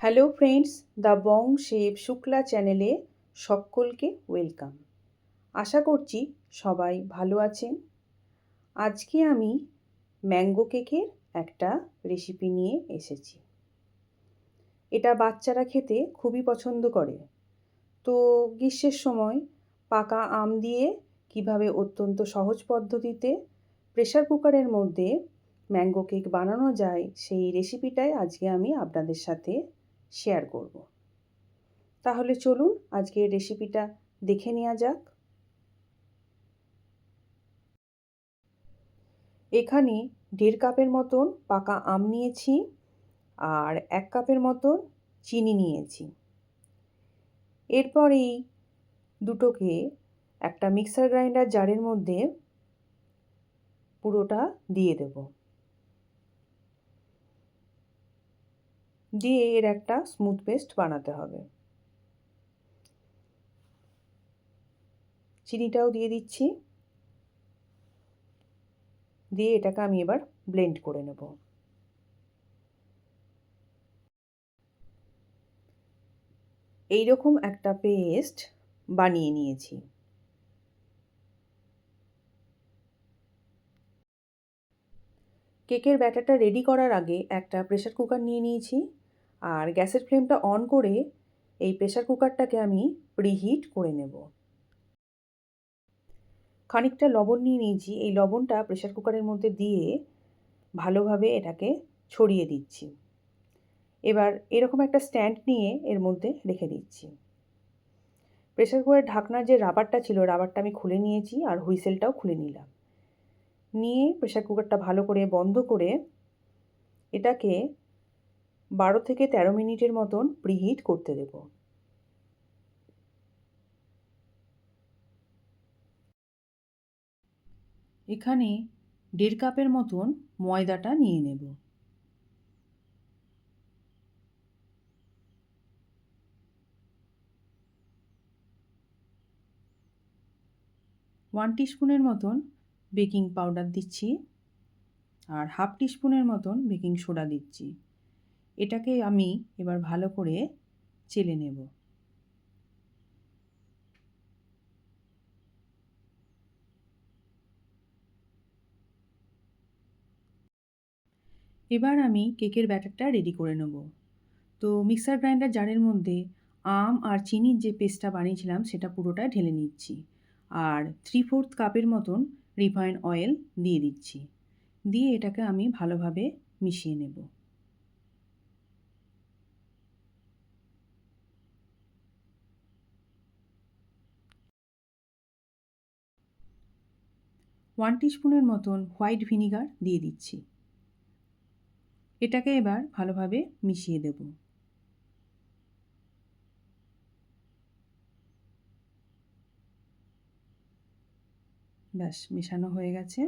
Hello friends, the Bong shape Shukla চ্যানেলে সকলকে welcome. আশা করছি সবাই ভালো আছেন। আজকে আমি ম্যাঙ্গো কেকের একটা রেসিপি নিয়ে এসেছি। এটা বাচ্চারা খেতে খুবই পছন্দ করে। তো গ্রীষ্মের সময় পাকা আম দিয়ে কিভাবে অত্যন্ত সহজ পদ্ধতিতে প্রেসার কুকারের মধ্যে ম্যাঙ্গো কেক বানানো যায় সেই রেসিপিটাই আজকে আমি আপনাদের সাথে শেয়ার করব। তাহলে চলুন আজকের রেসিপিটা দেখে নেওয়া যাক। এখানে 1.5 কাপের মতন পাকা আম নিয়েছি আর 1 কাপের মতন চিনি নিয়েছি। এরপর এই দুটোকে একটা মিক্সার গ্রাইন্ডার জারের মধ্যে পুরোটা দিয়ে দেব। দিয়ে এর একটা স্মুথ পেস্ট বানাতে হবে। চিনিটাও দিয়ে দিচ্ছি। দিয়ে এটাকে আমি এবার ব্লেন্ড করে নেব। এইরকম একটা পেস্ট বানিয়ে নিয়েছি। কেকের ব্যাটারটা রেডি করার আগে একটা প্রেসার কুকার নিয়ে নিয়েছি আর গ্যাসের ফ্লেমটা অন করে এই প্রেসার কুকারটাকে আমি প্রিহিট করে নেব। খানিকটা লবণ নিয়ে নিয়েছি। এই লবণটা প্রেসার কুকারের মধ্যে দিয়ে ভালোভাবে এটাকে ছড়িয়ে দিচ্ছি। এবার এরকম একটা স্ট্যান্ড নিয়ে এর মধ্যে রেখে দিচ্ছি। প্রেসার কুকারের ঢাকনার যে রাবারটা ছিল, রাবারটা আমি খুলে নিয়েছি আর হুইসেলটাও খুলে নিলাম। নিয়ে প্রেসার কুকারটা ভালো করে বন্ধ করে এটাকে 12 থেকে 13 মিনিটের মতন প্রিহিট করতে দেব। এখানে 1.5 কাপের মতন ময়দাটা নিয়ে নেব। ওয়ান টিস্পুনের মতন বেকিং পাউডার দিচ্ছি আর হাফ টিস্পুনের মতন বেকিং সোডা দিচ্ছি। এটাকে আমি এবার ভালো করে চেলে নেব। এবার আমি কেকের ব্যাটারটা রেডি করে নেব। তো মিক্সার গ্রাইন্ডার জারের মধ্যে আম আর চিনির যে পেস্টটা বানিয়েছিলাম সেটা পুরোটা ঢেলে নিচ্ছি আর 3/4 কাপের মতন রিফাইন্ড অয়েল দিয়ে দিচ্ছি। দিয়ে এটাকে আমি ভালোভাবে মিশিয়ে নেব। 1 টিস্পুনের মতন হোয়াইট ভিনিগার দিয়ে দিচ্ছি। এটাকে এবার ভালোভাবে মিশিয়ে দেব। ব্যাস, মেশানো হয়ে গেছে।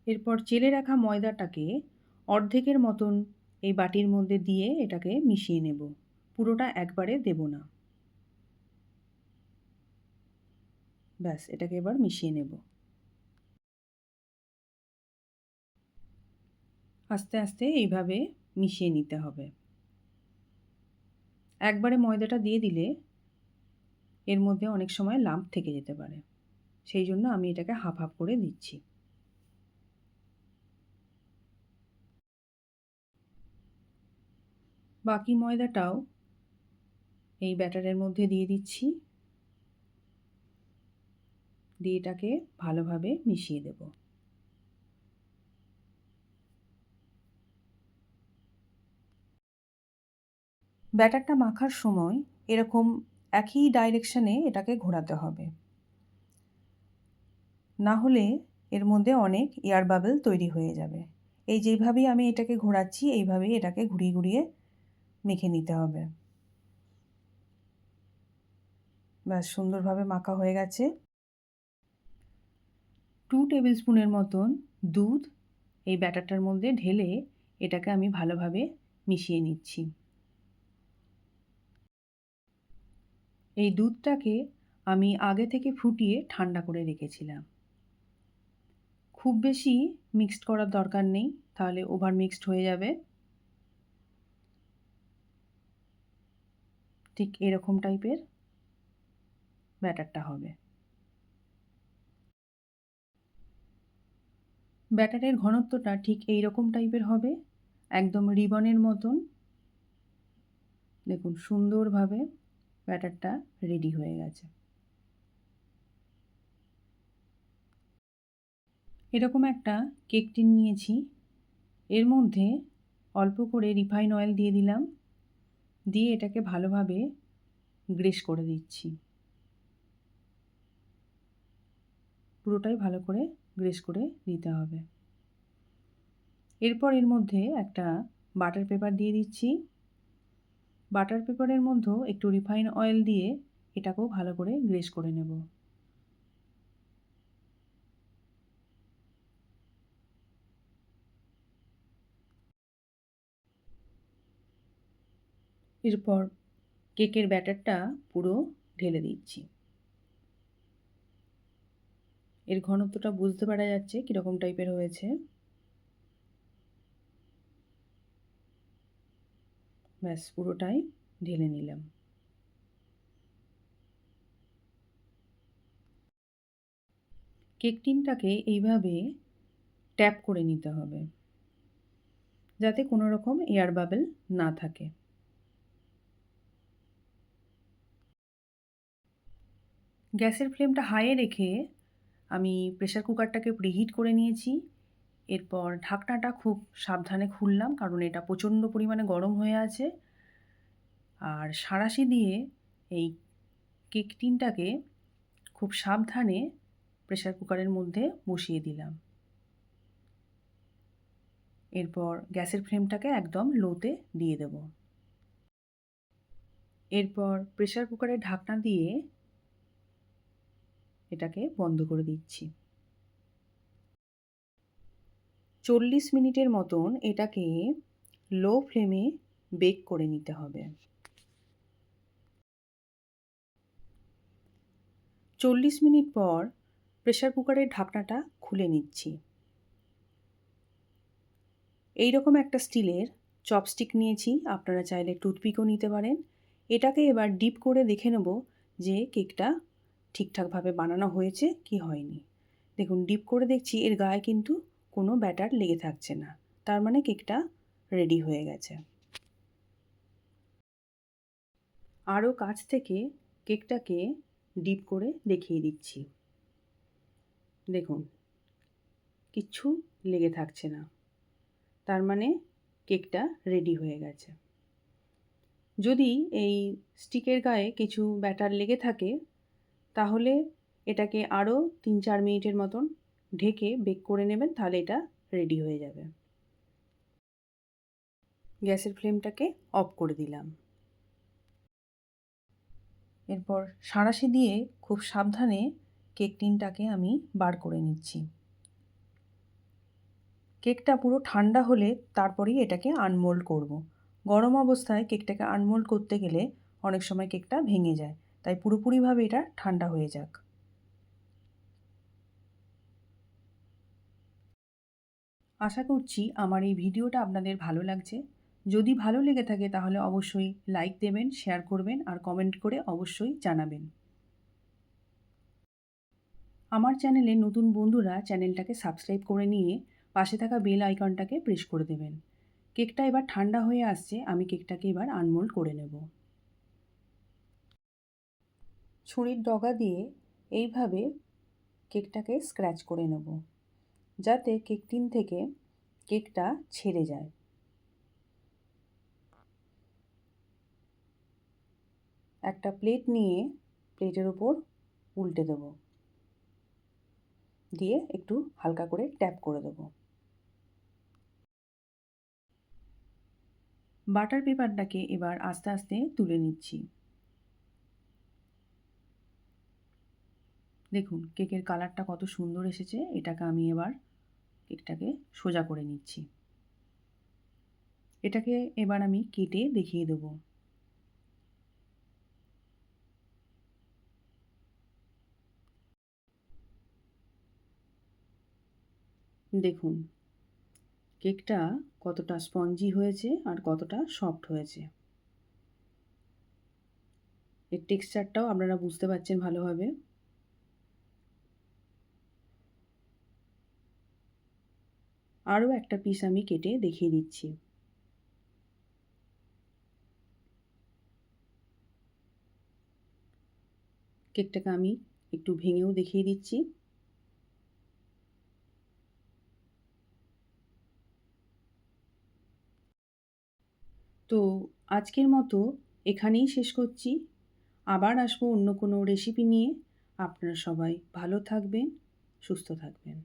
এরপর চেলে রাখা ময়দাটাকে অর্ধেকের মতন এই বাটির মধ্যে দিয়ে এটাকে মিশিয়ে নেব। পুরোটা একবারে দেব না। ব্যাস, এটাকে এবার মিশিয়ে নেব। আস্তে আস্তে এইভাবে মিশিয়ে নিতে হবে। একবারে ময়দাটা দিয়ে দিলে এর মধ্যে অনেক সময় লাম্প থেকে যেতে পারে। সেই জন্য আমি এটাকে হাফ হাফ করে দিচ্ছি। বাকি ময়দাটাও এই ব্যাটারের মধ্যে দিয়ে দিচ্ছি। দিয়ে এটাকে ভালোভাবে মিশিয়ে দেব। ব্যাটারটা মাখার সময় এরকম একই ডাইরেকশনে এটাকে ঘোরাতে হবে। না হলে এর মধ্যে অনেক এয়ার বাবল তৈরি হয়ে যাবে। এই যেভাবেই আমি এটাকে ঘোরাচ্ছি এইভাবেই এটাকে ঘুরিয়ে ঘুরিয়ে মেখে নিতে হবে। ব্যাস, সুন্দরভাবে মাখা হয়ে গেছে। 2 টেবিল স্পুনের মতন দুধ এই ব্যাটারটার মধ্যে ঢেলে এটাকে আমি ভালোভাবে মিশিয়ে নিচ্ছি। এই দুধটাকে আমি আগে থেকে ফুটিয়ে ঠান্ডা করে রেখেছিলাম। খুব বেশি মিক্সড করার দরকার নেই, তাহলে ওভার মিক্সড হয়ে যাবে। ঠিক এরকম টাইপের ব্যাটারটা হবে। ব্যাটারের ঘনত্বটা ঠিক এই রকম টাইপের হবে, একদম রিবনের মতন। দেখুন সুন্দরভাবে ব্যাটারটা রেডি হয়ে গেছে। এরকম একটা কেক টিন নিয়েছি, এর মধ্যে অল্প করে রিফাইন অয়েল দিয়ে দিলাম, দিয়ে এটাকে ভালোভাবে গ্রেস করে দিচ্ছি। পুরোটাই ভালো করে গ্রেস করে দিতে হবে। এরপর এর মধ্যে একটা বাটার পেপার দিয়ে দিচ্ছি। বাটার পেপারের মধ্যেও একটু রিফাইন অয়েল দিয়ে এটাকেও ভালো করে গ্রেস করে নেব। এরপর কেকের ব্যাটারটা পুরো ঢেলে দিচ্ছি। এর ঘনত্বটা বুঝতে পারা যাচ্ছে কীরকম টাইপের হয়েছে। ব্যাস পুরোটাই ঢেলে নিলাম। কেক টিনটাকে এইভাবে ট্যাপ করে নিতে হবে, যাতে কোনো রকম এয়ার বাবেল না থাকে। গ্যাসের ফ্লেমটা হাইয়ে রেখে আমি প্রেসার কুকারটাকে প্রিহিট করে নিয়েছি। এরপর ঢাকনাটা খুব সাবধানে খুললাম, কারণ এটা প্রচণ্ড পরিমাণে গরম হয়ে আছে। আর সাঁড়াশি দিয়ে এই কেক টিনটাকে খুব সাবধানে প্রেসার কুকারের মধ্যে বসিয়ে দিলাম। এরপর গ্যাসের ফ্লেমটাকে একদম লোতে দিয়ে দেব। এরপর প্রেসার কুকারের ঢাকনা দিয়ে এটাকে বন্ধ করে দিচ্ছি। 40 মিনিটের মতন এটাকে লো ফ্লেমে বেক করে নিতে হবে। 40 মিনিট পর প্রেসার কুকারের ঢাকনাটা খুলে নিচ্ছি। এই রকম একটা স্টিলের চপস্টিক নিয়েছি, আপনারা চাইলে টুথপিকও নিতে পারেন। এটাকে এবার ডিপ করে দেখে নেব যে কেকটা ঠিকঠাকভাবে বানানো হয়েছে কি হয়নি। দেখুন ডিপ করে দেখছি এর গায়ে কিন্তু কোনো ব্যাটার লেগে থাকছে না, তার মানে কেকটা রেডি হয়ে গেছে। আরও কাছ থেকে কেকটাকে ডিপ করে দেখিয়ে দিচ্ছি। দেখুন কিচ্ছু লেগে থাকছে না, তার মানে কেকটা রেডি হয়ে গেছে। যদি এই স্টিকের গায়ে কিছু ব্যাটার লেগে থাকে, তাহলে এটাকে আরও 3-4 মিনিটের মতন ঢেকে বেক করে নেবেন, তাহলে এটা রেডি হয়ে যাবে। গ্যাসের ফ্লেমটাকে অফ করে দিলাম। এরপর সাঁড়াশি দিয়ে খুব সাবধানে কেক টিনটাকে আমি বার করে নিচ্ছি। কেকটা পুরো ঠান্ডা হলে তারপরেই এটাকে আনমোল্ড করব। গরম অবস্থায় কেকটাকে আনমোল্ড করতে গেলে অনেক সময় কেকটা ভেঙে যায়, তাই পুরোপুরিভাবে এটা ঠান্ডা হয়ে যাক। আশা করছি আমার এই ভিডিওটা আপনাদের ভালো লাগছে। যদি ভালো লেগে থাকে তাহলে অবশ্যই লাইক দেবেন, শেয়ার করবেন আর কমেন্ট করে অবশ্যই জানাবেন। আমার চ্যানেলে নতুন বন্ধুরা চ্যানেলটাকে সাবস্ক্রাইব করে নিয়ে পাশে থাকা বেল আইকনটাকে প্রেস করে দেবেন। কেকটা এবার ঠান্ডা হয়ে আসছে, আমি কেকটাকে এবার আনমোল্ড করে নেব। ছুরির ডগা দিয়ে এইভাবে কেকটাকে স্ক্র্যাচ করে নেব, যাতে কেক টিন থেকে কেকটা ছেড়ে যায়। একটা প্লেট নিয়ে প্লেটের ওপর উল্টে দেব, দিয়ে একটু হালকা করে ট্যাপ করে দেব। বাটার পেপারটাকে এবার আস্তে আস্তে তুলে নিচ্ছি। দেখুন কেকের কালারটা কত সুন্দর এসেছে। এটাকে আমি এবার কেকটাকে সোজা করে নিচ্ছি। এটাকে এবার আমি কেটে দেখিয়ে দেব। দেখুন কেকটা কতটা স্পঞ্জি হয়েছে আর কতটা সফট হয়েছে। এর টেক্সচারটাও আপনারা বুঝতে পারছেন ভালোভাবে। আরও একটা পিস আমি কেটে দেখিয়ে দিচ্ছি। কেকটাকে আমি একটু ভেঙেও দেখিয়ে দিচ্ছি। তো আজকের মতো এখানেই শেষ করছি। আবার আসবো অন্য কোনো রেসিপি নিয়ে। আপনারা সবাই ভালো থাকবেন, সুস্থ থাকবেন।